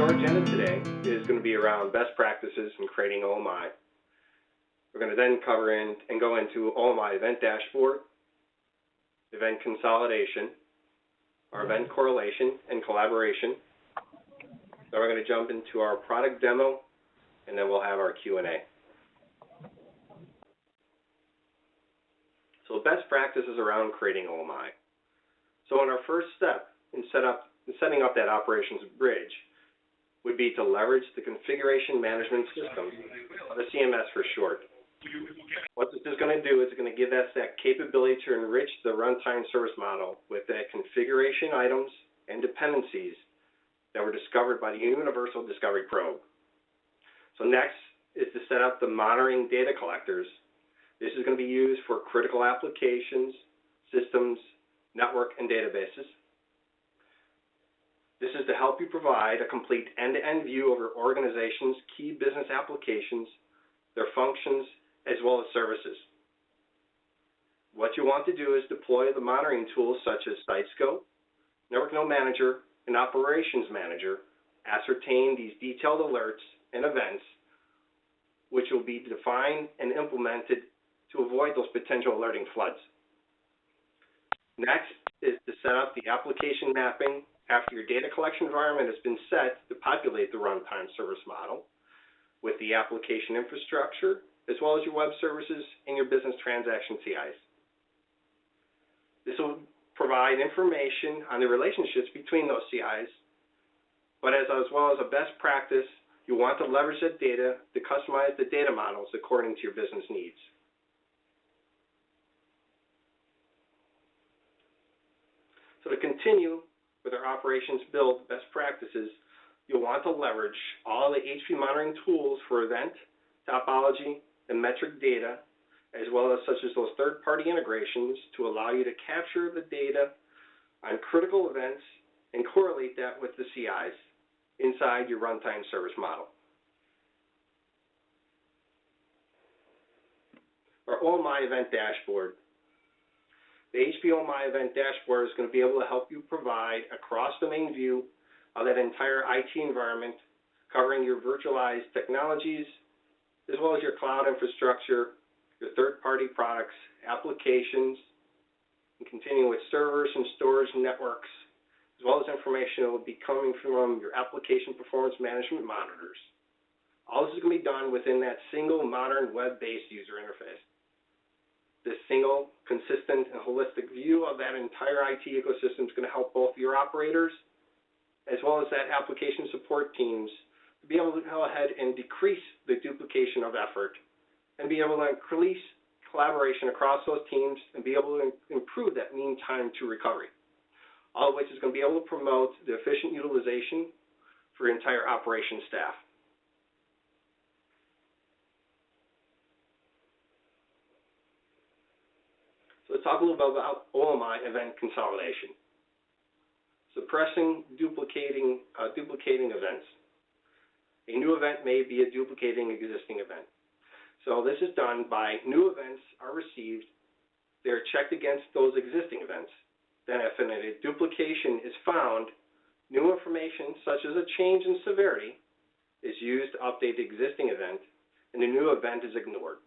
our agenda today is going to be around best practices in creating OMi. We're going to then cover and go into OMi Event Dashboard, Event Consolidation, our event correlation and collaboration. Then we're going to jump into our product demo, and then we'll have our Q&A. So best practices around creating OMi. So in our first step in setting up that operations bridge would be to leverage the configuration management system, or the CMS for short. What this is going to do is it's going to give us that capability to enrich the runtime service model with that configuration items and dependencies that were discovered by the Universal Discovery Probe. So next is to set up the monitoring data collectors. This is going to be used for critical applications, systems, network, and databases. This is to help you provide a complete end-to-end view of your organization's key business applications, their functions, as well as services. What you want to do is deploy the monitoring tools such as SiteScope, Network Node Manager, and Operations Manager, ascertain these detailed alerts and events, which will be defined and implemented to avoid those potential alerting floods. Next is to set up the application mapping after your data collection environment has been set to populate the runtime service model with the application infrastructure, as well as your web services and your business transaction CIs. This will provide information on the relationships between those CIs, but as well as a best practice, you want to leverage that data to customize the data models according to your business needs. So to continue with our operations build best practices, you'll want to leverage all the HP monitoring tools for event, topology, and metric data, as well as such as those third-party integrations to allow you to capture the data on critical events and correlate that with the CIs inside your runtime service model. Our OMi Event Dashboard. The HP OMi Event Dashboard is going to be able to help you provide a cross-domain view of that entire IT environment, covering your virtualized technologies, as well as your cloud infrastructure, your third-party products, applications, and continuing with servers and storage networks, as well as information that will be coming from your application performance management monitors. All this is going to be done within that single modern web-based user interface. This single, consistent, and holistic view of that entire IT ecosystem is going to help both your operators as well as that application support teams to be able to go ahead and decrease the duplication of effort and be able to increase collaboration across those teams and be able to improve that mean time to recovery, all of which is going to be able to promote the efficient utilization for your entire operations staff. So let's talk a little bit about OMi Event Consolidation. Suppressing duplicating events. A new event may be a duplicating existing event. So this is done by new events are received, they're checked against those existing events. Then if a duplication is found, new information such as a change in severity is used to update the existing event, and the new event is ignored.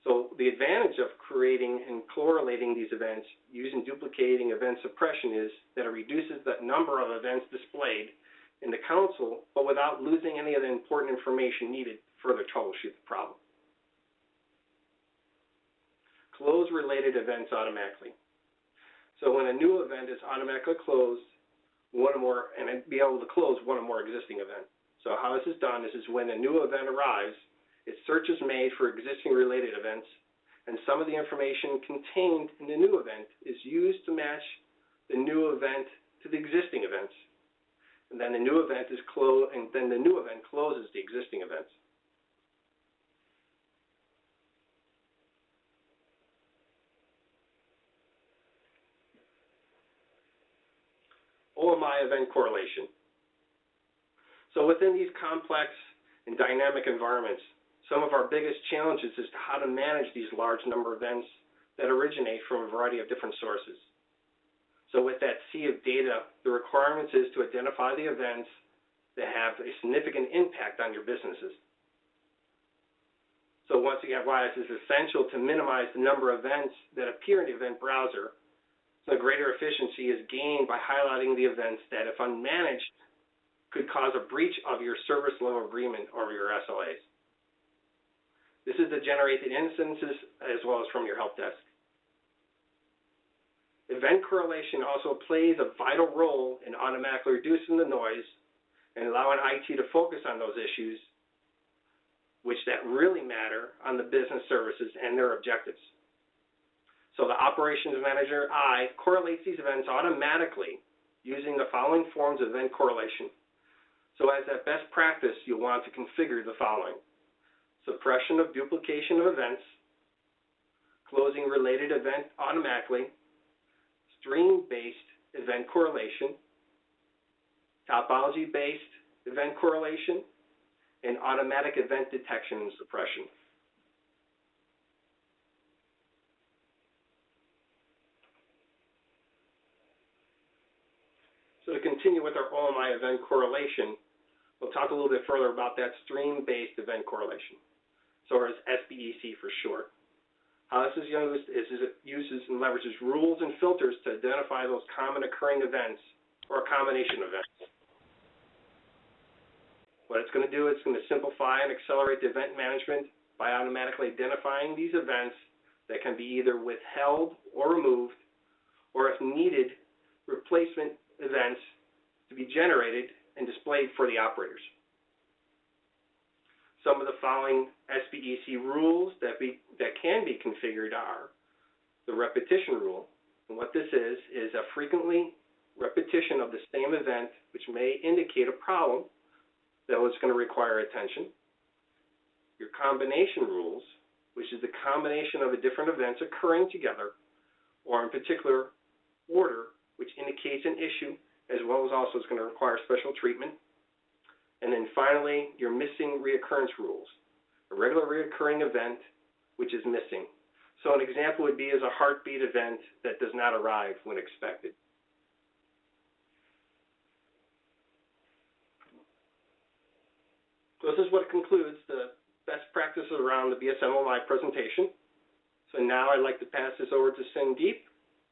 So the advantage of creating and correlating these events using duplicating event suppression is that it reduces the number of events displayed in the console, but without losing any of the important information needed to further troubleshoot the problem. Close related events automatically. So when a new event is automatically closed, one or more, and be able to close one or more existing events. So how this is done is when a new event arrives, a search is made for existing related events, and some of the information contained in the new event is used to match the new event to the existing events. And then the new event is closed, and then the new event closes the existing events. OMi Event Correlation. So within these complex and dynamic environments, some of our biggest challenges is to how to manage these large number of events that originate from a variety of different sources. So with that sea of data, the requirements is to identify the events that have a significant impact on your businesses. So once again, why this is essential to minimize the number of events that appear in the event browser. So greater efficiency is gained by highlighting the events that, if unmanaged, could cause a breach of your service level agreement or your SLAs. This is to generate the instances as well as from your help desk. Event correlation also plays a vital role in automatically reducing the noise and allowing IT to focus on those issues which that really matter on the business services and their objectives. So the operations manager, correlates these events automatically using the following forms of event correlation. So as a best practice, you'll want to configure the following: suppression of duplication of events, closing related event automatically, stream-based event correlation, topology-based event correlation, and automatic event detection and suppression. So to continue with our OMi event correlation, we'll talk a little bit further about that stream-based event correlation, so as SBEC for short. How this is used is it uses and leverages rules and filters to identify those common occurring events or combination events. What it's going to do, it's going to simplify and accelerate the event management by automatically identifying these events that can be either withheld or removed, or if needed, replacement events to be generated and displayed for the operators. Some of the following SBEC rules that can be configured are the repetition rule. And what this is a frequently repetition of the same event, which may indicate a problem that was going to require attention. Your combination rules, which is the combination of the different events occurring together, or in particular order, which indicates an issue, as well as also is going to require special treatment. And then finally, your missing reoccurrence rules, a regular reoccurring event which is missing. So an example would be as a heartbeat event that does not arrive when expected. So this is what concludes the best practices around the BSM OMi presentation. So now I'd like to pass this over to Sandeep,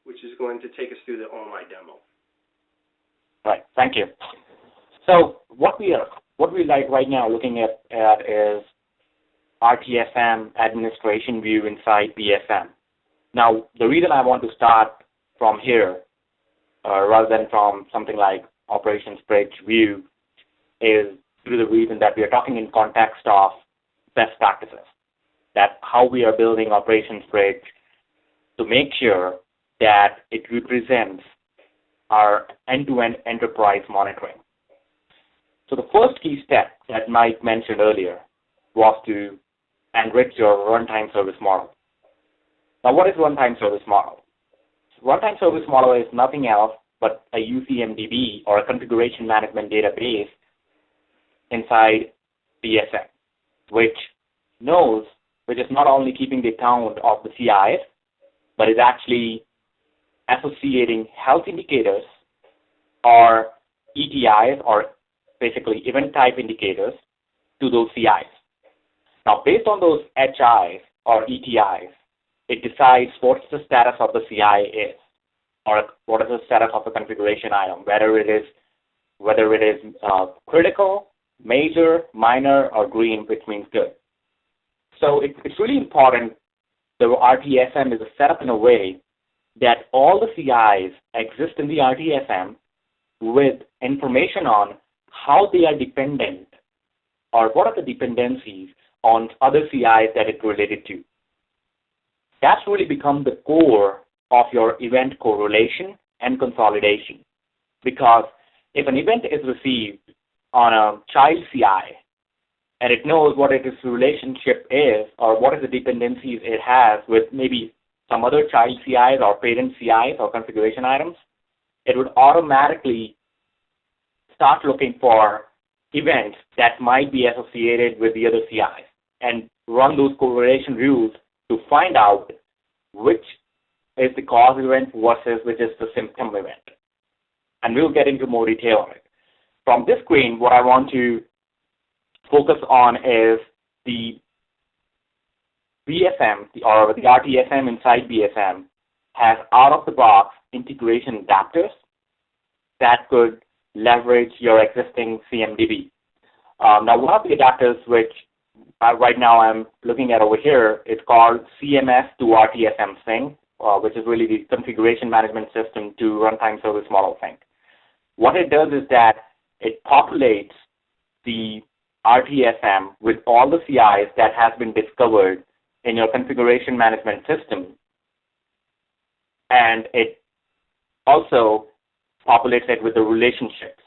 which is going to take us through the OMi demo. Right, thank you. So what we like right now looking at is RTSM administration view inside BSM. Now, the reason I want to start from here rather than from something like operations bridge view is due to the reason that we are talking in context of best practices, that how we are building operations bridge to make sure that it represents our end-to-end enterprise monitoring. So the first key step that Mike mentioned earlier was to enrich your runtime service model. Now, what is runtime service model? Runtime service model is nothing else but a UCMDB or a configuration management database inside BSM, which is not only keeping the count of the CIs, but is actually associating health indicators or ETIs, or basically event type indicators, to those CIs. Now, based on those HIs or ETIs, it decides what's the status of the CI is, or what is the status of the configuration item, whether it is critical, major, minor, or green, which means good. So it's really important the RTSM is set up in a way that all the CIs exist in the RTSM with information on how they are dependent, or what are the dependencies on other CIs that it's related to. That's really become the core of your event correlation and consolidation. Because if an event is received on a child CI, and it knows what its relationship is, or what is the dependencies it has with maybe some other child CIs or parent CIs or configuration items, it would automatically start looking for events that might be associated with the other CIs and run those correlation rules to find out which is the cause event versus which is the symptom event. And we'll get into more detail on it. From this screen, what I want to focus on is the BSM, or the RTSM inside BSM, has out-of-the-box integration adapters that could leverage your existing CMDB. Now, one of the adapters which right now I'm looking at over here is called CMS to RTSM sync, which is really the configuration management system to runtime service model sync. What it does is that it populates the RTSM with all the CIs that has been discovered in your configuration management system, and it also populates it with the relationships.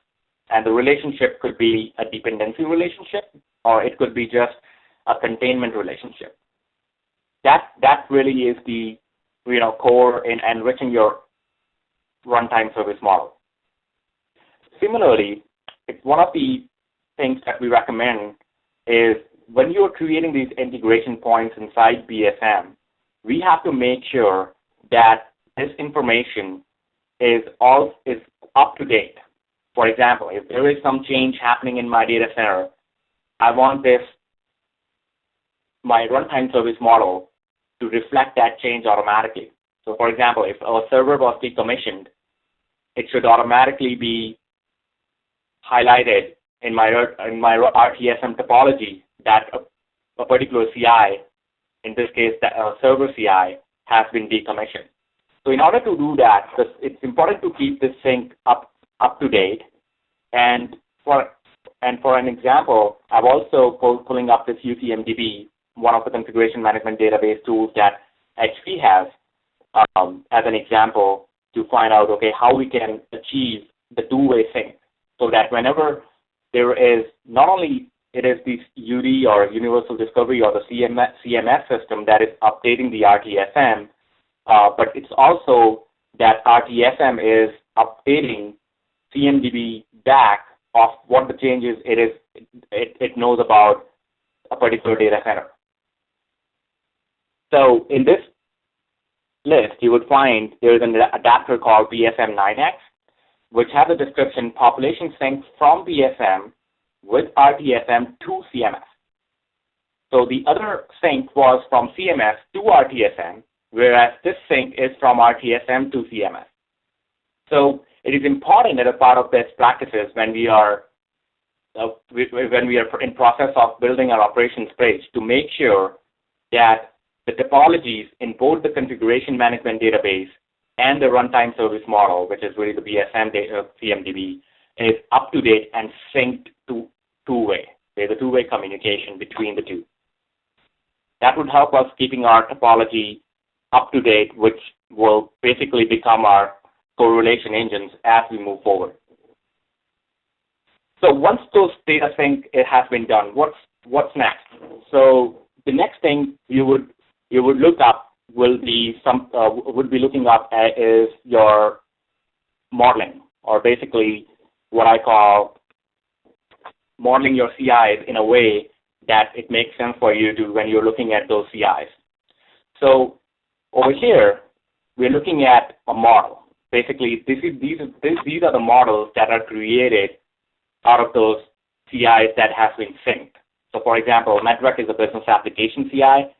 And the relationship could be a dependency relationship, or it could be just a containment relationship. That really is the core in enriching your runtime service model. Similarly, one of the things that we recommend is when you're creating these integration points inside BSM, we have to make sure that this information is up to date. For example, if there is some change happening in my data center, I want my runtime service model to reflect that change automatically. So for example, if a server was decommissioned, it should automatically be highlighted in my RTSM topology that a particular CI, in this case the server CI, has been decommissioned. So in order to do that, it's important to keep this sync up to date. And for an example, I'm also pulling up this UCMDB, one of the configuration management database tools that HP has, as an example to find out, okay, how we can achieve the two-way sync, so that whenever there is, not only it is the UD or Universal Discovery or the CMS system that is updating the RTSM, but it's also that RTSM is updating CMDB back of what the changes it knows about a particular data center. So in this list, you would find there is an adapter called BSM 9X, which has a description population sync from BSM with RTSM to CMS. So the other sync was from CMS to RTSM, whereas this sync is from RTSM to CMS. So it is important that a part of best practices when we are in process of building our operations page to make sure that the topologies in both the configuration management database and the runtime service model, which is really the BSM CMDB, is up to date and synced to two-way. There's a two-way communication between the two. That would help us keeping our topology up to date, which will basically become our correlation engines as we move forward. So once those data sync has been done, what's next? So the next thing you would look up would be looking up at is your modeling, or basically what I call modeling your CIs in a way that it makes sense for you to when you're looking at those CIs. So over here, we're looking at a model. Basically, these are the models that are created out of those CIs that have been synced. So for example, Network is a business application CI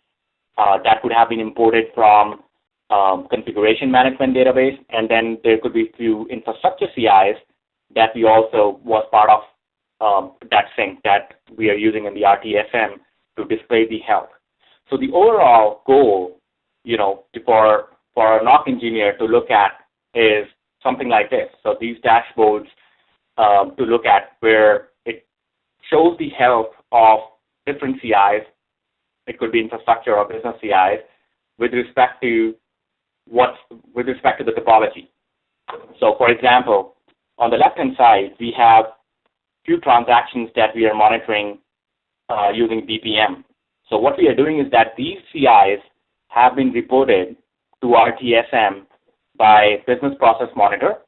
that could have been imported from configuration management database, and then there could be a few infrastructure CIs that we also was part of that sync that we are using in the RTSM to display the health. So the overall goal, for a NOC engineer to look at is something like this. So these dashboards to look at where it shows the health of different CIs. It could be infrastructure or business CIs with respect to the topology. So for example, on the left-hand side, we have few transactions that we are monitoring using BPM. So what we are doing is that these CIs have been reported to RTSM by Business Process Monitor,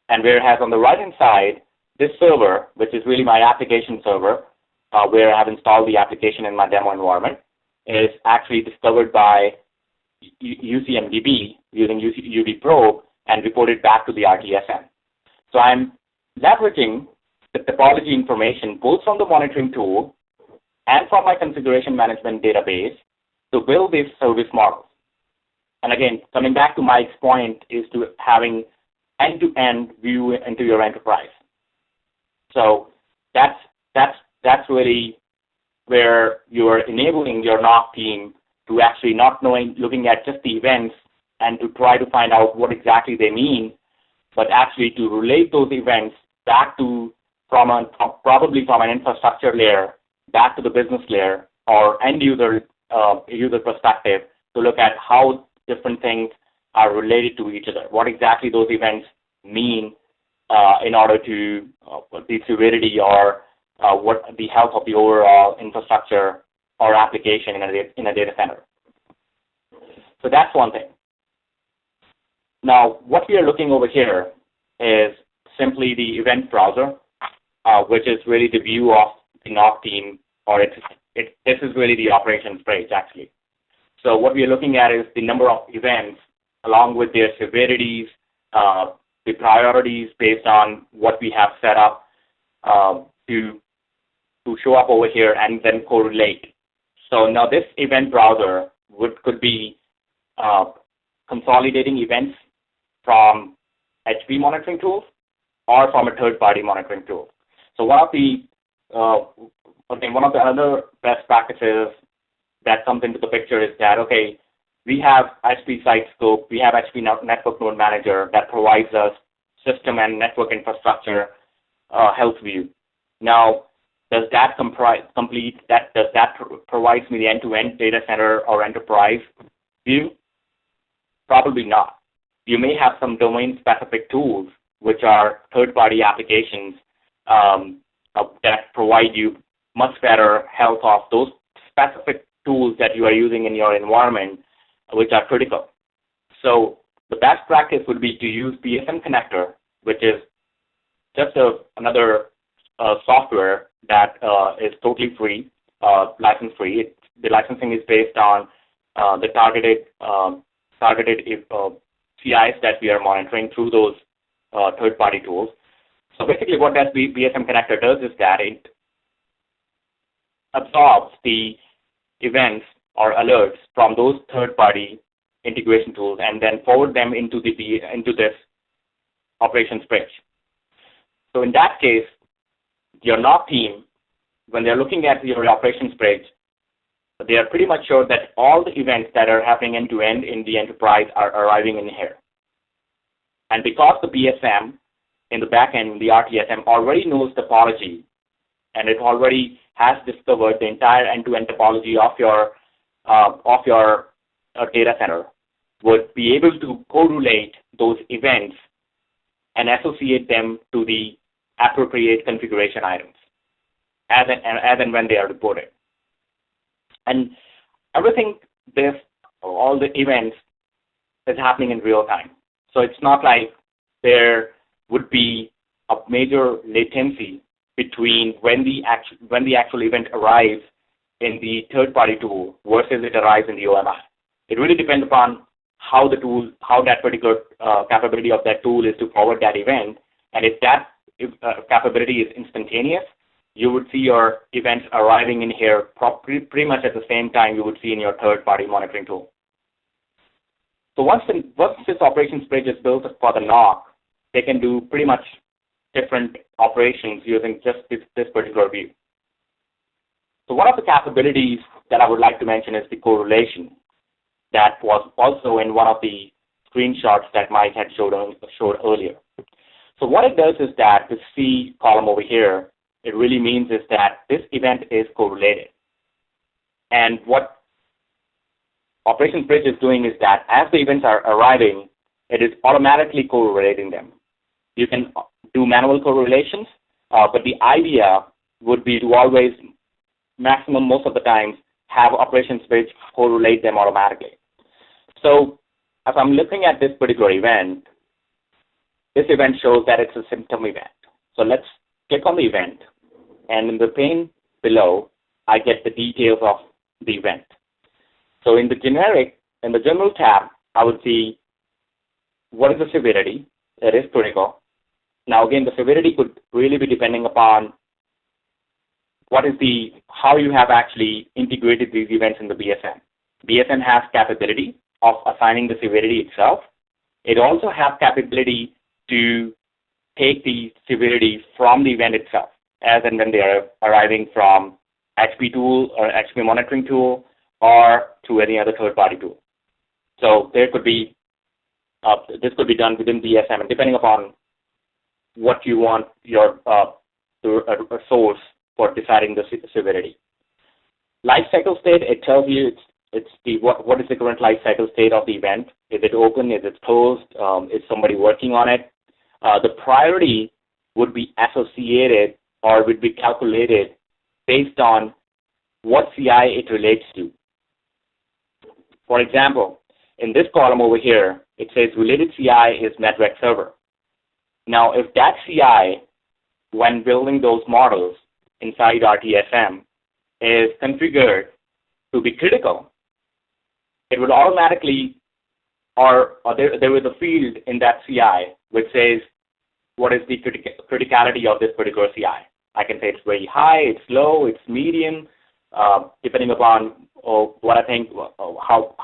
and whereas on the right-hand side, this server, which is really my application server, where I have installed the application in my demo environment, is actually discovered by UCMDB using UV probe and report it back to the RTSM. So I'm leveraging the topology information both from the monitoring tool and from my configuration management database to build these service models. And again, coming back to Mike's point is to having end-to-end view into your enterprise. So that's really where you're enabling your NOC team to actually not looking at just the events and to try to find out what exactly they mean, but actually to relate those events back to probably from an infrastructure layer back to the business layer or end user perspective to look at how different things are related to each other, what exactly those events mean in order to the severity or what the health of the overall infrastructure or application in a data center. So that's one thing. Now, what we are looking over here is simply the event browser, which is really the view of the NOC team, or this is really the operations page, actually. So what we are looking at is the number of events along with their severities, the priorities based on what we have set up to show up over here and then correlate. So now this event browser could be consolidating events from HP monitoring tools or from a third-party monitoring tool. So one of the other best practices that comes into the picture is that, okay, we have HP Site Scope, we have HP Network Node Manager that provides us system and network infrastructure health view. Now, does that provide me the end-to-end data center or enterprise view? Probably not. You may have some domain-specific tools, which are third-party applications that provide you much better health of those specific tools that you are using in your environment, which are critical. So the best practice would be to use BSM connector, which is just another software that is totally free, license-free. The licensing is based on the targeted CIs that we are monitoring through those third-party tools. So basically what that BSM connector does is that it absorbs the events or alerts from those third-party integration tools and then forward them into this operations bridge. So in that case, your NOC team, when they're looking at your operations bridge, they are pretty much sure that all the events that are happening end-to-end in the enterprise are arriving in here. And because the BSM in the back end, the RTSM already knows topology, and it already has discovered the entire end-to-end topology of your data center, would be able to correlate those events and associate them to the appropriate configuration items as and when they are reported. And everything, all the events is happening in real time. So it's not like there would be a major latency between when the actual event arrives in the third-party tool versus it arrives in the OMi. It really depends upon how that particular capability of that tool is to forward that event. And if that capability is instantaneous, you would see your events arriving in here pretty much at the same time you would see in your third-party monitoring tool. So once this operations bridge is built for the NOC, they can do pretty much different operations using just this particular view. So one of the capabilities that I would like to mention is the correlation that was also in one of the screenshots that Mike had showed earlier. So what it does is that this C column over here, it really means is that this event is correlated. And what Operations Bridge is doing is that as the events are arriving, it is automatically correlating them. You can do manual correlations, but the idea would be to always, maximum most of the time, have Operations Bridge correlate them automatically. So if I'm looking at this particular event, this event shows that it's a symptom event. So let's click on the event, and in the pane below, I get the details of the event. So in the generic in the general tab, I would see what is the severity. It is critical. Now again, the severity could really be depending upon how you have actually integrated these events in the BSM. BSM has capability of assigning the severity itself. It also has capability to take the severity from the event itself, as and when they are arriving from HP tool or HP monitoring tool or to any other third-party tool. So there could be this could be done within BSM, and depending upon what you want your source for deciding the severity. Life cycle state, it tells you what is the current life cycle state of the event. Is it open? Is it closed? Is somebody working on it? The priority would be associated or would be calculated based on what CI it relates to. For example, in this column over here, it says related CI is network server. Now, if that CI, when building those models inside RTSM, is configured to be critical, it would automatically, or there is a field in that CI which says what is the criticality of this particular CI. I can say it's very high, it's low, it's medium, depending upon what I think, how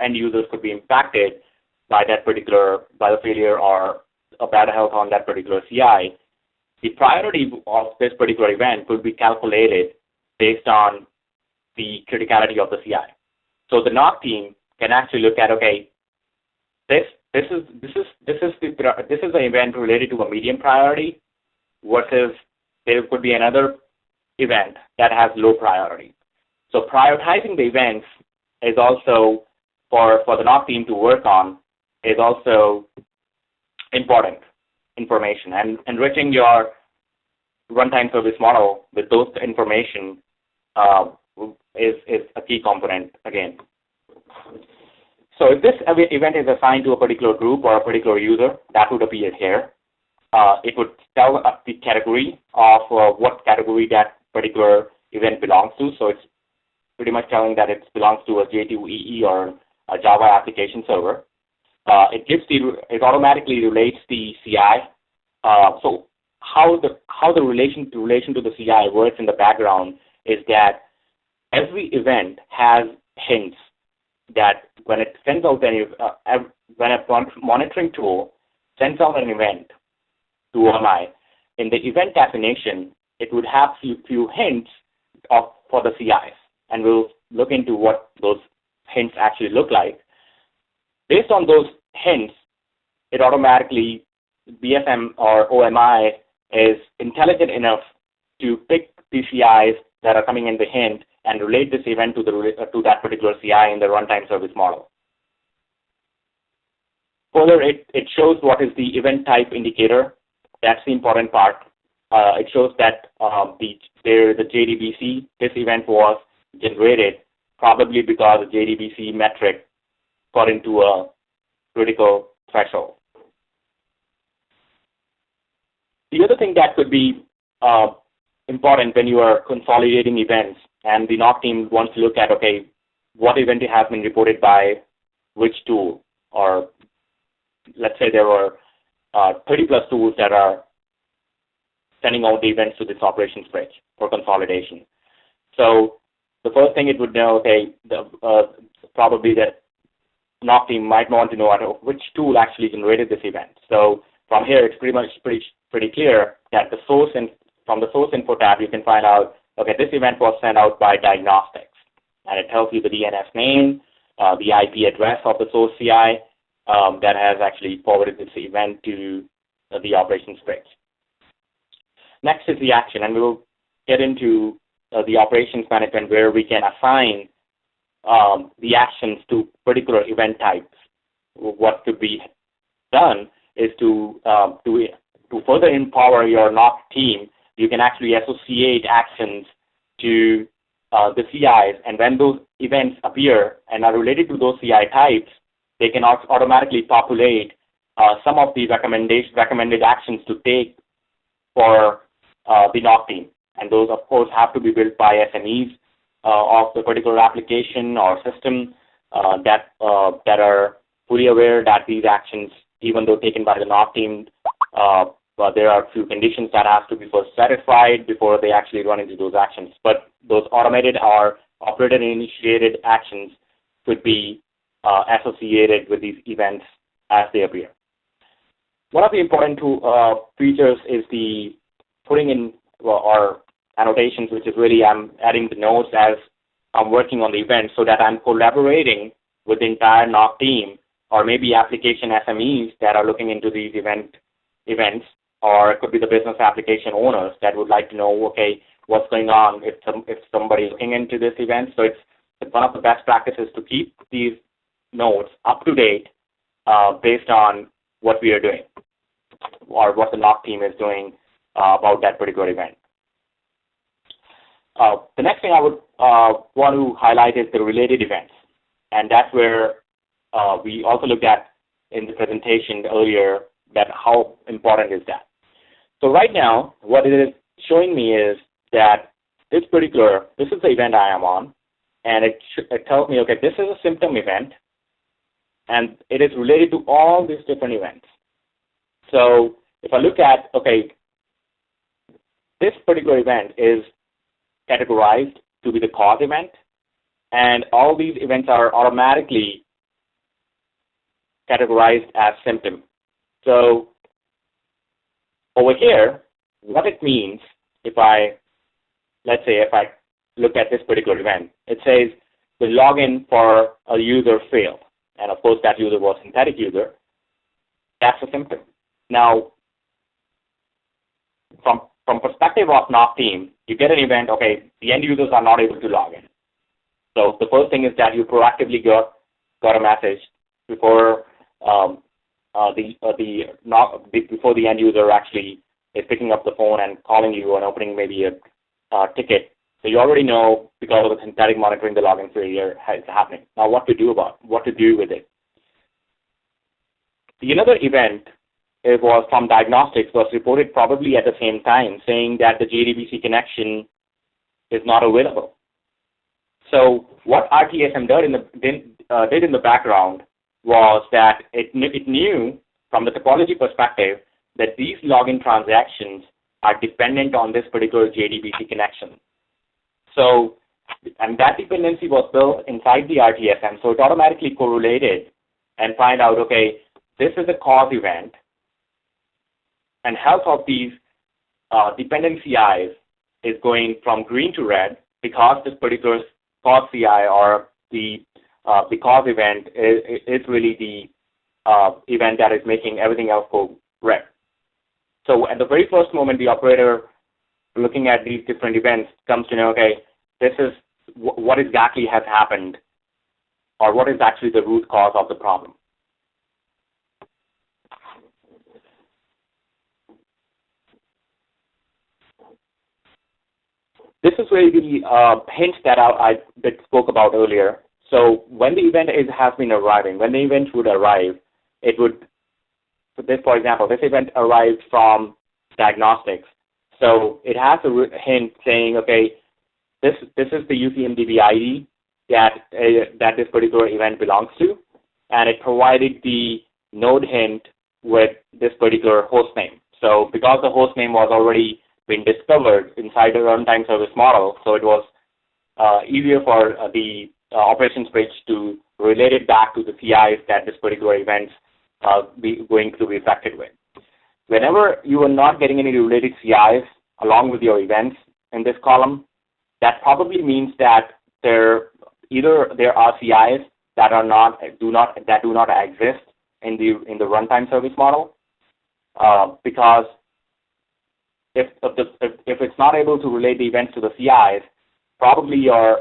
end users could be impacted by the failure or a bad health on that particular CI. The priority of this particular event could be calculated based on the criticality of the CI. So the NOC team can actually look at, okay, this is the event related to a medium priority versus there could be another event that has low priority. So prioritizing the events is also, for the NOC team to work on, is also important information. And enriching your runtime service model with those information is a key component again. So if this event is assigned to a particular group or a particular user, that would appear here. It would tell us the category of what category that particular event belongs to. So it's pretty much telling that it belongs to a J2EE or a Java application server. It automatically relates the CI. So how the relation to the CI works in the background is that every event has hints that when it sends out when a monitoring tool sends out an event to OMi, in the event definition, it would have few hints for the CIs, and we'll look into what those hints actually look like. Based on those hints, it automatically, BSM or OMi is intelligent enough to pick the CIs that are coming in the hint and relate this event to that particular CI in the runtime service model. Further, it shows what is the event type indicator. That's the important part. It shows that there is a JDBC. This event was generated probably because the JDBC metric got into a critical threshold. The other thing that could be important when you are consolidating events and the NOC team wants to look at, okay, what event has been reported by which tool, or let's say there were 30 plus tools that are sending out the events to this operations bridge for consolidation. So the first thing it would know, okay, probably that NOC team might want to know which tool actually generated this event. So from here, it's pretty clear that from the source info tab, you can find out, okay, this event was sent out by diagnostics, and it tells you the DNS name, the IP address of the source CI that has actually forwarded this event to the operations bridge. Next is the action, and we'll get into the operations management where we can assign the actions to particular event types. What could be done is to further empower your NOC team, you can actually associate actions to the CIs, and when those events appear and are related to those CI types, they can automatically populate some of the recommended actions to take for the NOC team. And those, of course, have to be built by SMEs of the particular application or system. that are fully aware that these actions, even though taken by the NOC team, but there are a few conditions that have to be first satisfied before they actually run into those actions. But those automated or operator-initiated actions could be associated with these events as they appear. One of the important features is the putting in our annotations, which is really I'm adding the notes as I'm working on the event so that I'm collaborating with the entire NOC team or maybe application SMEs that are looking into these events, or it could be the business application owners that would like to know, okay, what's going on if somebody's looking into this event. So it's one of the best practices to keep these notes up to date based on what we are doing or what the NOC team is doing about that particular event. The next thing I would want to highlight is the related events, and that's where we also looked at in the presentation earlier that how important is that. So right now, what it is showing me is that this is the event I am on, and it tells me, okay, this is a symptom event, and it is related to all these different events. So if I look at, okay, this particular event is categorized to be the cause event, and all these events are automatically categorized as symptom. So over here, what it means, let's say if I look at this particular event, it says the login for a user failed, and of course that user was a synthetic user. That's a symptom. Now, from perspective of NOC team, you get an event, okay, the end users are not able to log in. So the first thing is that you proactively got a message before before the end user actually is picking up the phone and calling you and opening maybe a ticket. So you already know because of the synthetic monitoring the login failure is happening. Now what to do with it? Another event was from diagnostics was reported probably at the same time saying that the JDBC connection is not available. So what RTSM did in the background was that it knew from the topology perspective that these login transactions are dependent on this particular JDBC connection. So, and that dependency was built inside the RTSM, so it automatically correlated and find out, okay, this is a cause event, and health of these dependent CIs is going from green to red because this particular cause CI or the cause event is really the event that is making everything else go red. So at the very first moment, the operator looking at these different events comes to know, okay, this is what exactly has happened, or what is actually the root cause of the problem. This is really the hint that I spoke about earlier. So when the event has been arriving, when the event would arrive, it would, for example, this event arrived from diagnostics. So it has a hint saying, okay, this is the UCMDB ID that this particular event belongs to, and it provided the node hint with this particular host name. So because the host name was already been discovered inside the runtime service model, so it was easier for the operations bridge to relate it back to the CIs that this particular event's going to be affected with. Whenever you are not getting any related CIs along with your events in this column, that probably means that there are CIs that do not exist in the runtime service model, because if it's not able to relate the events to the CIs, probably your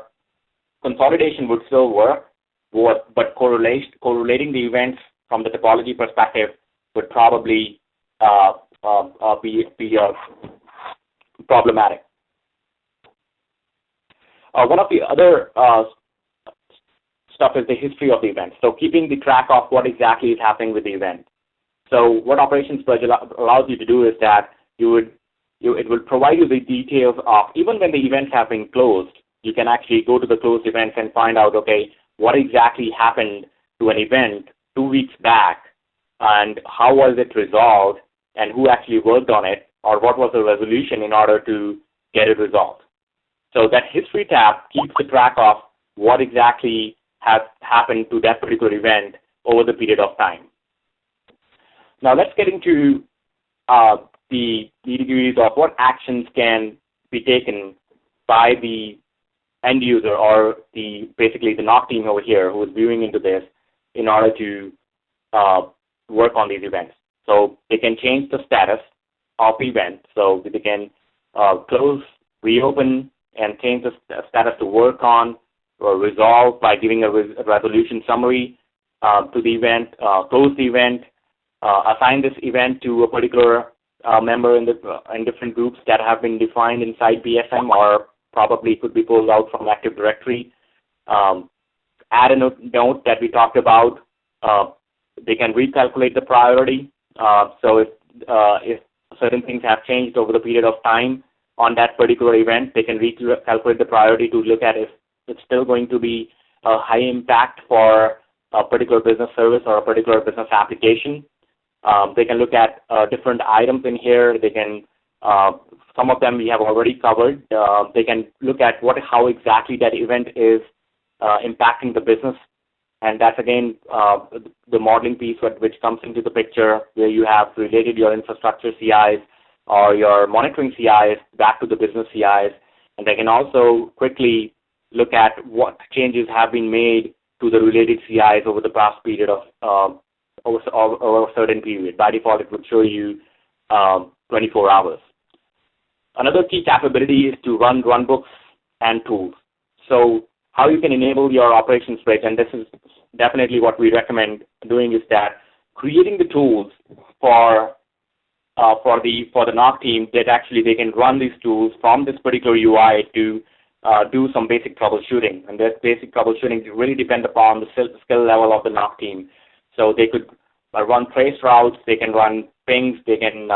consolidation would still work, but correlating the events from the topology perspective would probably be problematic. One of the other stuff is the history of the event. So keeping the track of what exactly is happening with the event. So what Operations Bridge allows you to do is that it will provide you the details of, even when the events have been closed, you can actually go to the closed events and find out, okay, what exactly happened to an event 2 weeks back and how was it resolved and who actually worked on it, or what was the resolution in order to get it resolved. So that history tab keeps the track of what exactly has happened to that particular event over the period of time. Now let's get into the nitty-gritties of what actions can be taken by the end user, or basically the NOC team over here who is viewing into this, in order to work on these events. So they can change the status of the event. So they can close, reopen, and change the status to work on or resolve by giving a resolution summary to the event, close the event, assign this event to a particular member in different groups that have been defined inside BSM, or probably could be pulled out from Active Directory. Add a note that we talked about. They can recalculate the priority. So if certain things have changed over the period of time on that particular event, they can recalculate the priority to look at if it's still going to be a high impact for a particular business service or a particular business application. They can look at different items in here. They can, some of them we have already covered. They can look at how exactly that event is impacting the business. And that's, again, the modeling piece which comes into the picture, where you have related your infrastructure CIs or your monitoring CIs back to the business CIs. And they can also quickly look at what changes have been made to the related CIs over the past period of over a certain period. By default, it would show you 24 hours. Another key capability is to run runbooks and tools. So how you can enable your operations page, and this is definitely what we recommend doing, is that creating the tools for the NOC team, that actually they can run these tools from this particular UI to do some basic troubleshooting. And that basic troubleshooting really depend upon the skill level of the NOC team. So they could run trace routes, they can run pings, they can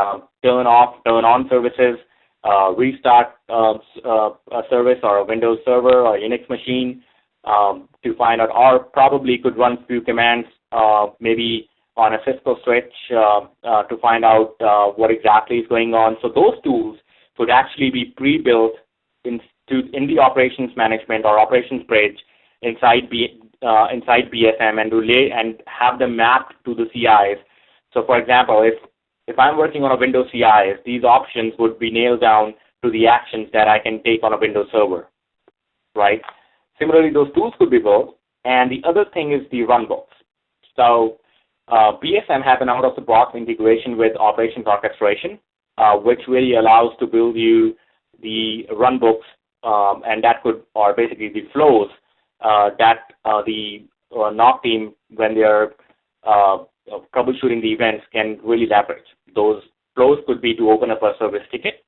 turn off, turn on services, restart a service or a Windows server or Unix machine to find out, or probably could run a few commands maybe on a Cisco switch to find out what exactly is going on. So those tools could actually be pre-built in the operations management or operations bridge inside BSM and have them mapped to the CIs. So for example, if I'm working on a Windows CIs, these options would be nailed down to the actions that I can take on a Windows server, right? Similarly, those tools could be built. And the other thing is the runbooks. So BSM has an out-of-the-box integration with operations orchestration, which really allows to build you the runbooks, and that could, or basically the flows that the NOC team, when they're troubleshooting the events, can really leverage. Those flows could be to open up a service ticket,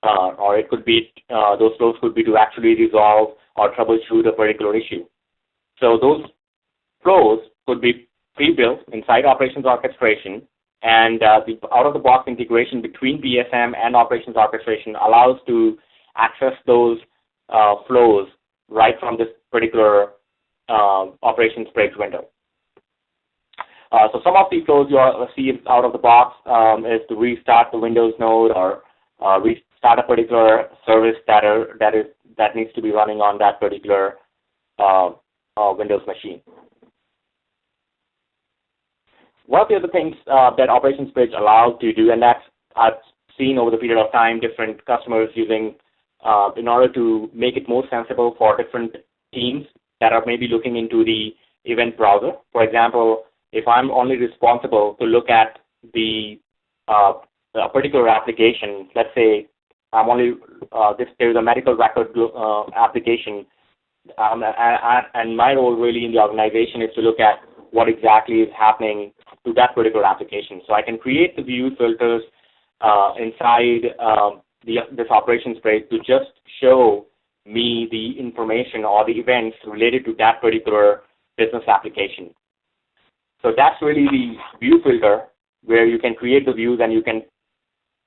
or it could be those flows could be to actually resolve or troubleshoot a particular issue. So those flows could be pre-built inside operations orchestration, and the out-of-the-box integration between BSM and operations orchestration allows to access those flows right from this particular operations bridge window. So some of the flows you'll see out of the box is to restart the Windows node or restart a particular service that needs to be running on that particular Windows machine. One of the other things that operations bridge allows to do, and that's I've seen over the period of time different customers using in order to make it more sensible for different teams that are maybe looking into the event browser. For example, if I'm only responsible to look at the a particular application, let's say I'm only there's a medical record application, and my role really in the organization is to look at what exactly is happening to that particular application. So I can create the view filters inside this operations page to just show me the information or the events related to that particular business application. So that's really the view filter, where you can create the views and you can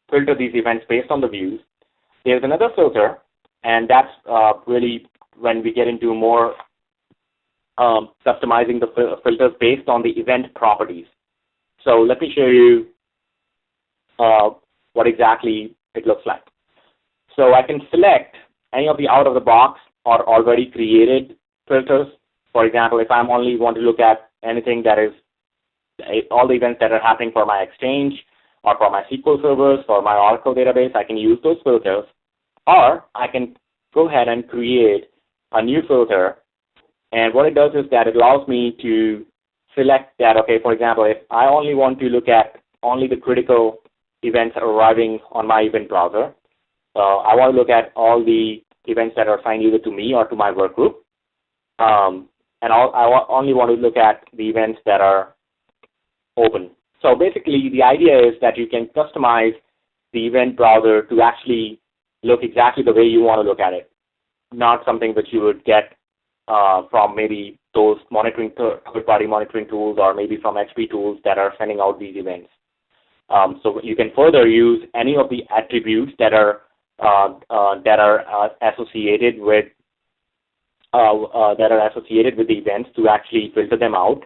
filter these events based on the views. There's another filter, and that's really when we get into more customizing the filters based on the event properties. So let me show you what exactly it looks like. So I can select any of the out-of-the-box or already created filters. For example, if I only want to look at anything that is all the events that are happening for my Exchange or for my SQL servers, for my Oracle database, I can use those filters. Or I can go ahead and create a new filter. And what it does is that it allows me to select that, okay, for example, if I only want to look at only the critical events arriving on my event browser, I want to look at all the events that are assigned either to me or to my work group. And I only want to look at the events that are open. So basically, the idea is that you can customize the event browser to actually look exactly the way you want to look at it, not something that you would get from maybe those monitoring third-party monitoring tools or maybe from HP tools that are sending out these events. So you can further use any of the attributes that are associated with the events to actually filter them out.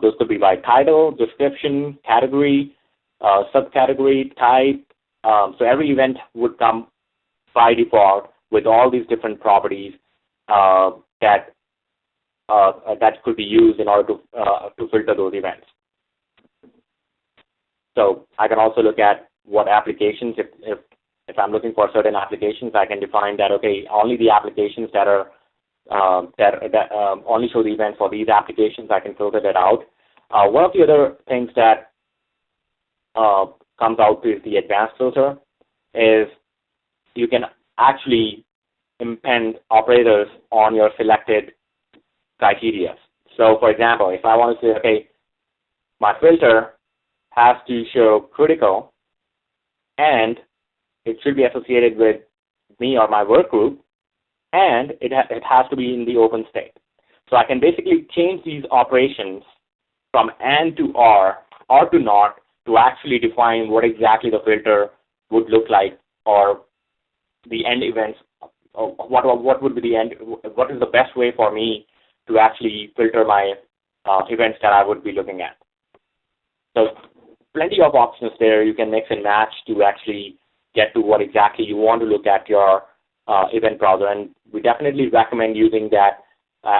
Those could be by title, description, category, subcategory, type. So every event would come by default with all these different properties that could be used in order to filter those events. So I can also look at what applications, if I'm looking for certain applications, I can define that, okay, only the applications that are only show the events for these applications, I can filter that out. One of the other things that comes out is the advanced filter is you can actually append operators on your selected criteria. So for example, if I want to say, okay, my filter has to show critical and it should be associated with me or my work group, and it has to be in the open state. So I can basically change these operations from and to or to not to actually define what exactly the filter would look like, or the end events, or what would be the end, what is the best way for me to actually filter my events that I would be looking at. So plenty of options there. You can mix and match to actually get to what exactly you want to look at your event browser, and we definitely recommend using that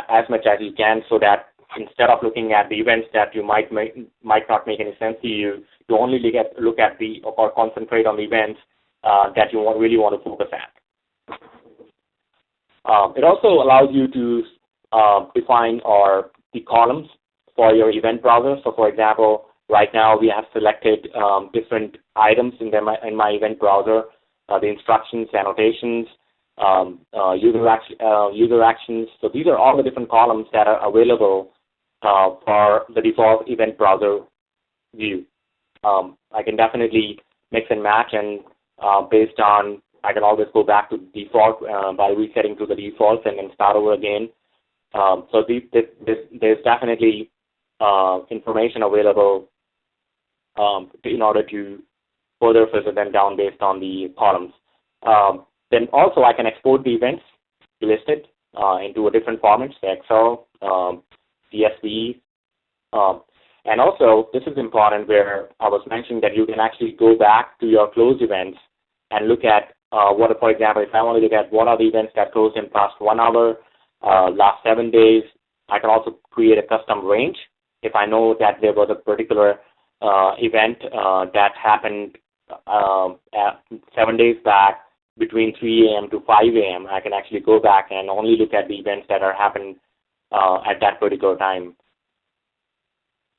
as much as you can, so that instead of looking at the events that you might not make any sense to you, you only look at the or concentrate on the events that you really want to focus at. It also allows you to define the columns for your event browser. So, for example, right now we have selected different items in my event browser, the instructions, annotations, user actions. So these are all the different columns that are available for the default event browser view. I can definitely mix and match, and based on, I can always go back to default by resetting to the defaults and then start over again. So there's definitely information available in order to further filter them down based on the columns. Then also I can export the events listed into a different formats, Excel, CSV, and also this is important where I was mentioning that you can actually go back to your closed events and look at for example, if I want to look at what are the events that closed in past 1 hour, last 7 days, I can also create a custom range. If I know that there was a particular event that happened 7 days back between 3 a.m. to 5 a.m., I can actually go back and only look at the events that are happened at that particular time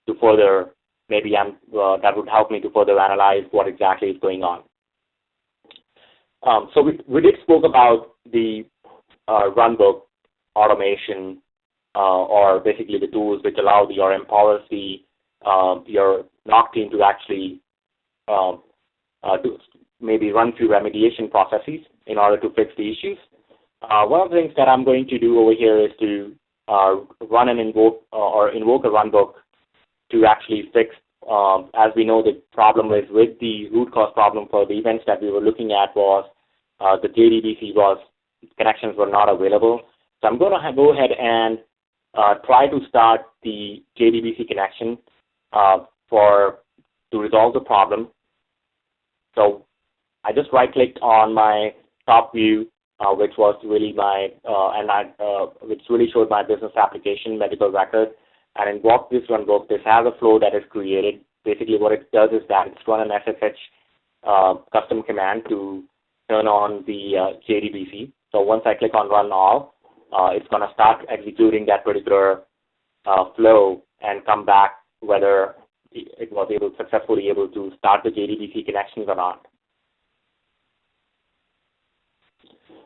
to further, maybe that would help me to further analyze what exactly is going on. So we did spoke about the runbook automation, or basically the tools which allow or empowers your NOC team to actually to maybe run through remediation processes in order to fix the issues. One of the things that I'm going to do over here is to run and invoke a runbook to actually fix, as we know, the problem is with the root cause problem for the events that we were looking at was the JDBC connections were not available. So I'm going to go ahead and try to start the JDBC connection to resolve the problem. So I just right-clicked on my top view, which was really which really showed my business application, medical record. And in walk this, run book, this has a flow that is created. Basically, what it does is that it's run an SSH custom command to turn on the JDBC. So once I click on Run All, it's going to start executing that particular flow and come back whether it was successfully able to start the JDBC connections or not.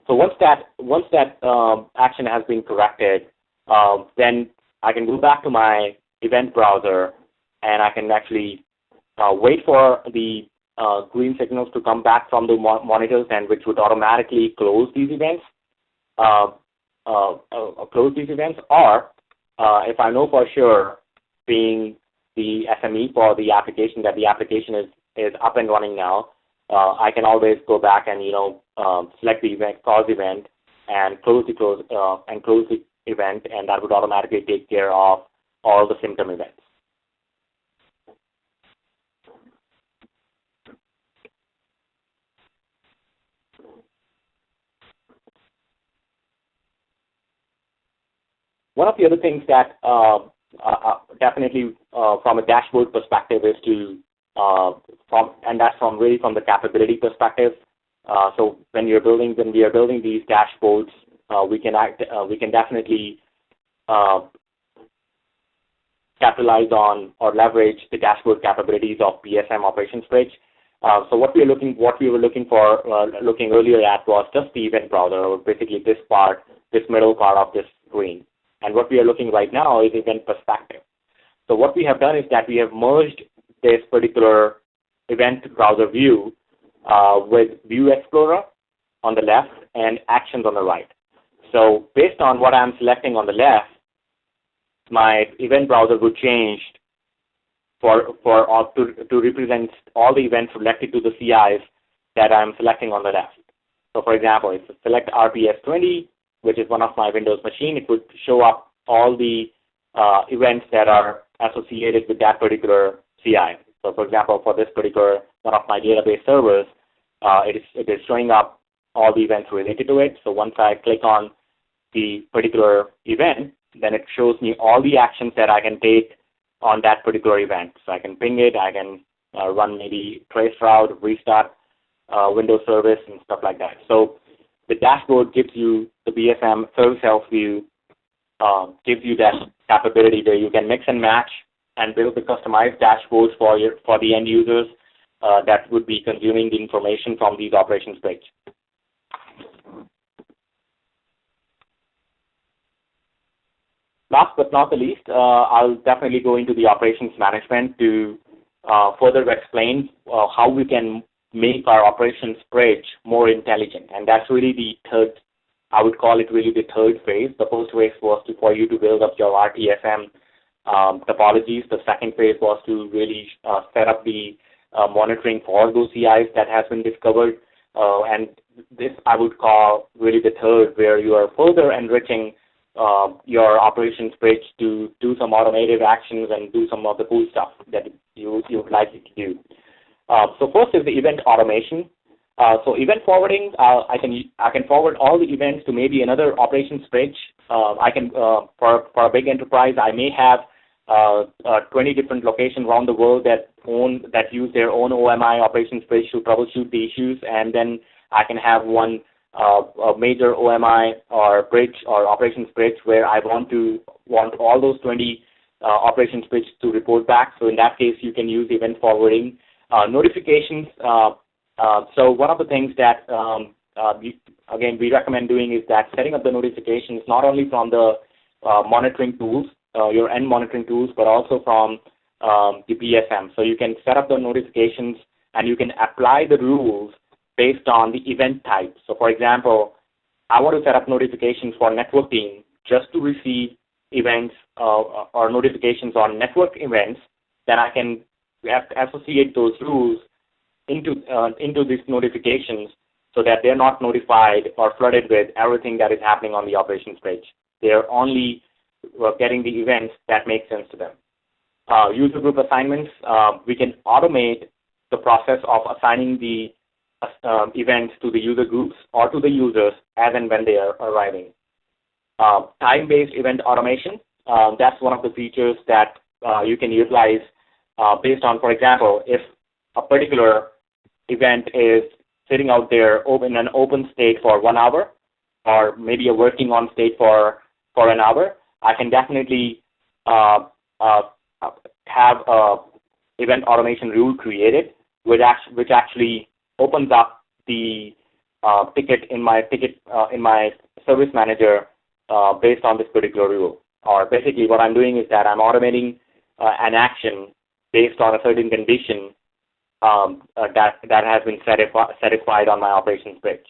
So once that action has been corrected, then I can go back to my event browser and I can actually wait for the green signals to come back from the monitors, and which would automatically close these events. Or if I know for sure, being the SME for the application, that the application is up and running now, I can always go back and select the event, cause event, and close the event, and that would automatically take care of all the symptom events. One of the other things that definitely from a dashboard perspective is and that's from the capability perspective. So when we are building these dashboards, we can definitely capitalize on or leverage the dashboard capabilities of BSM operations bridge. So what we were looking earlier at was just the event browser, or basically this middle part of this screen. And what we are looking right now is event perspective. So what we have done is that we have merged this particular event browser view with View Explorer on the left and Actions on the right. So based on what I'm selecting on the left, my event browser would change to represent all the events related to the CIs that I'm selecting on the left. So for example, if I select RTS20, which is one of my Windows machine, it would show up all the events that are associated with that particular CI. So for example, for this particular one of my database servers, it is showing up all the events related to it. So once I click on the particular event, then it shows me all the actions that I can take on that particular event. So I can ping it, I can run maybe traceroute, restart Windows service, and stuff like that. So the dashboard gives you the BSM service health view, gives you that capability where you can mix and match and build the customized dashboards for the end users that would be consuming the information from these operations page. Last but not the least, I'll definitely go into the operations management to further explain how we can make our operations bridge more intelligent. And that's really the third, I would call it really the third phase. The first phase was for you to build up your RTSM topologies. The second phase was to really set up the monitoring for those CIs that has been discovered. And this I would call really the third, where you are further enriching your operations bridge to do some automated actions and do some of the cool stuff that you would like it to do. So first is the event automation. So event forwarding, I can forward all the events to maybe another operations bridge. I can for a big enterprise, I may have 20 different locations around the world that use their own OMi operations bridge to troubleshoot the issues, and then I can have one a major OMi or bridge or operations bridge where I want all those 20 operations bridge to report back. So in that case, you can use event forwarding. Notifications. So one of the things that we recommend doing is that setting up the notifications not only from the monitoring tools, your end monitoring tools, but also from the BSM. So you can set up the notifications and you can apply the rules based on the event type. So for example, I want to set up notifications for networking just to receive events or notifications on network events. Then I can associate those rules into these notifications so that they're not notified or flooded with everything that is happening on the operations page. They're only getting the events that make sense to them. User group assignments, we can automate the process of assigning the events to the user groups or to the users as and when they are arriving. Time-based event automation, that's one of the features that you can utilize based on, for example, if a particular event is sitting out there in an open state for 1 hour, or maybe a working on state for an hour, I can definitely have a event automation rule created, which actually opens up the ticket in my service manager based on this particular rule. Or basically, what I'm doing is that I'm automating an action based on a certain condition that has been satisfied on my operations page.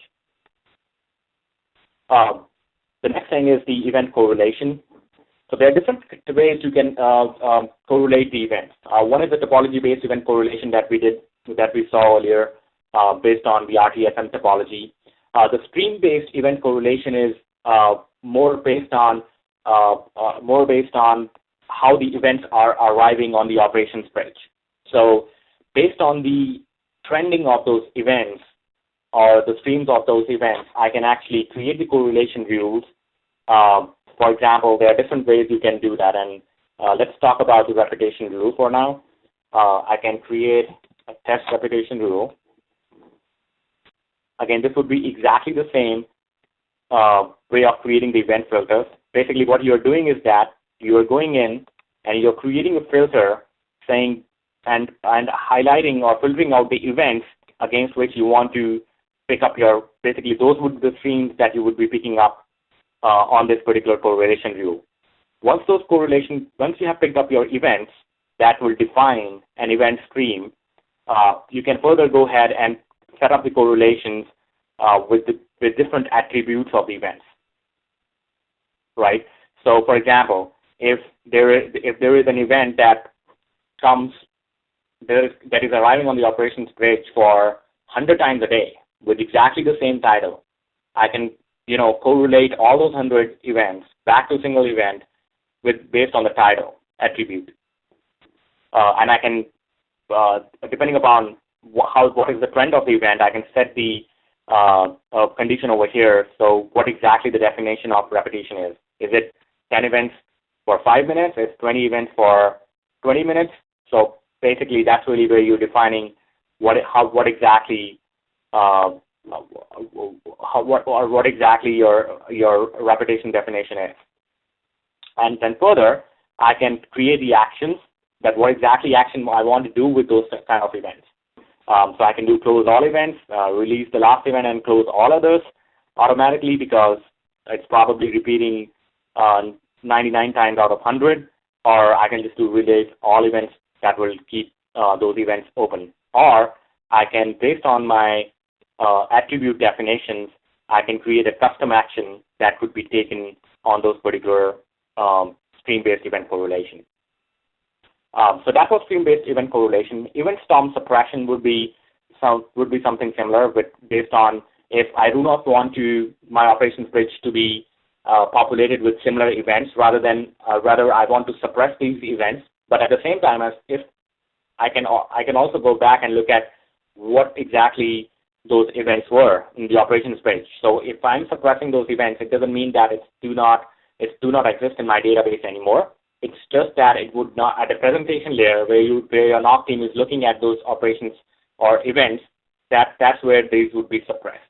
The next thing is the event correlation. So there are different ways you can correlate the events. One is the topology-based event correlation that we saw earlier, based on the RTSM topology. The stream-based event correlation is more based on how the events are arriving on the operations page. So based on the trending of those events or the streams of those events, I can actually create the correlation rules. For example, there are different ways you can do that, and let's talk about the replication rule for now. I can create a test replication rule. Again, this would be exactly the same way of creating the event filters. Basically, what you're doing is that you are going in and you're creating a filter saying and highlighting or filtering out the events against which you want to pick up your, basically those would be the streams that you would be picking up on this particular correlation rule. Once you have picked up your events that will define an event stream, you can further go ahead and set up the correlations with different attributes of the events, right? So, for example, if there is an event that is arriving on the operations page for 100 times a day with exactly the same title, I can correlate all those 100 events back to a single event based on the title attribute, and I can, depending upon what is the trend of the event, I can set the condition over here. So what exactly the definition of repetition is? Is it 10 events for 5 minutes? Is 20 events for 20 minutes? So basically, that's really where you're defining what exactly your repetition definition is. And then further, I can create the actions, that what exactly action I want to do with those kind of events. So I can do close all events, release the last event, and close all others automatically because it's probably repeating 99 times out of 100, or I can just do release all events that will keep those events open. Or I can, based on my attribute definitions, I can create a custom action that could be taken on those particular stream-based event correlation. So that was stream-based event correlation. Event storm suppression would be something similar, based on if I do not want my operations bridge to be populated with similar events, rather I want to suppress these events. But at the same time, if I can also go back and look at what exactly those events were in the operations page. So if I'm suppressing those events, it doesn't mean that it do not exist in my database anymore. It's just that it would not, at the presentation layer where your NOC team is looking at those operations or events, that's where these would be suppressed.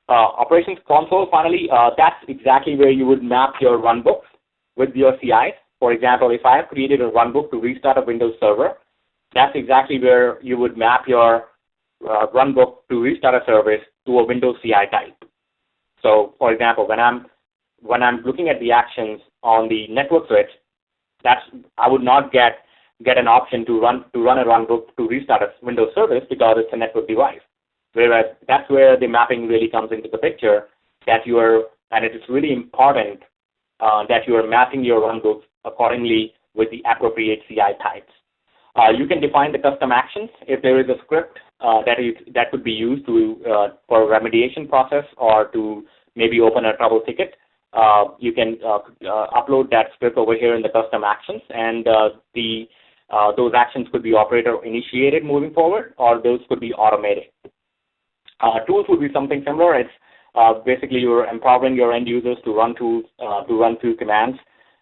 Operations console, finally, that's exactly where you would map your runbooks with your CIs. For example, if I have created a runbook to restart a Windows server, that's exactly where you would map your runbook to restart a service to a Windows CI type. So, for example, when I'm looking at the actions on the network switch, I would not get an option to run a runbook to restart a Windows service because it's a network device. Whereas that's where the mapping really comes into the picture, and it is really important that you are mapping your runbooks accordingly with the appropriate CI types. You can define the custom actions if there is a script that could be used for a remediation process or to maybe open a trouble ticket, you can upload that script over here in the custom actions, and those actions could be operator initiated moving forward, or those could be automated. Tools would be something similar. It's basically you're empowering your end users to run tools, to run through commands,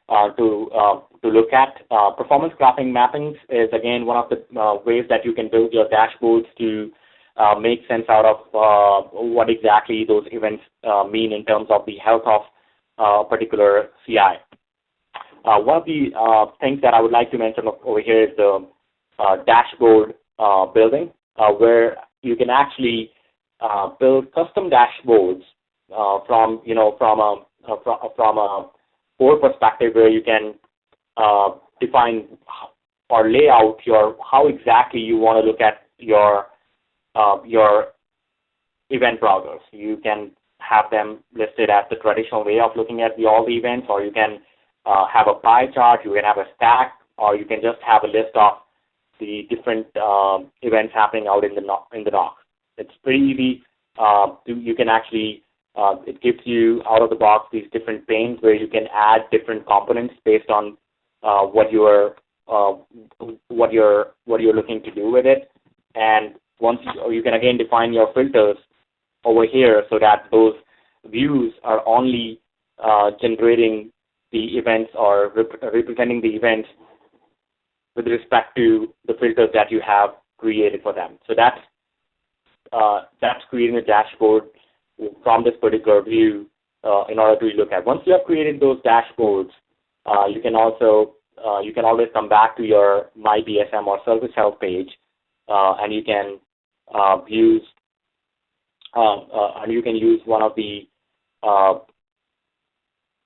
to look at. Performance graphing mappings is again one of the ways that you can build your dashboards to make sense out of what exactly those events mean in terms of the health of a particular CI. One of the things that I would like to mention over here is the dashboard building, where you can actually build custom dashboards from a core perspective, where you can define or lay out how exactly you want to look at your event browsers. You can have them listed as the traditional way of looking at all the events, or you can have a pie chart, you can have a stack, or you can just have a list of the different events happening out in the NOC. It's pretty easy. You can actually, it gives you out of the box these different panes where you can add different components based on what you're looking to do with it. And once you can again define your filters over here, so that those views are only generating the events or representing the events with respect to the filters that you have created for them. So that's creating a dashboard from this particular view in order to look at. Once you have created those dashboards, you can always come back to your My BSM or Service Health page, and you can use one of the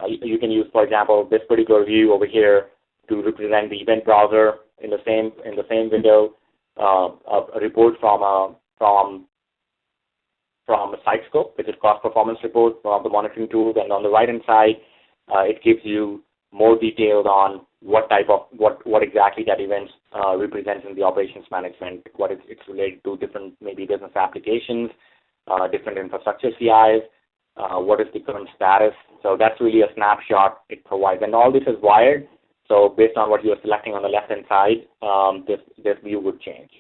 you can use, for example, this particular view over here to represent the event browser in the same window, a report from a site scope, which is cost performance report from the monitoring tools, and on the right hand side, it gives you more details on what exactly that event represents in the operations management, what it's related to, different maybe business applications, different infrastructure CIs, what is the current status. So that's really a snapshot it provides, and all this is wired. So based on what you're selecting on the left hand side, this view would change.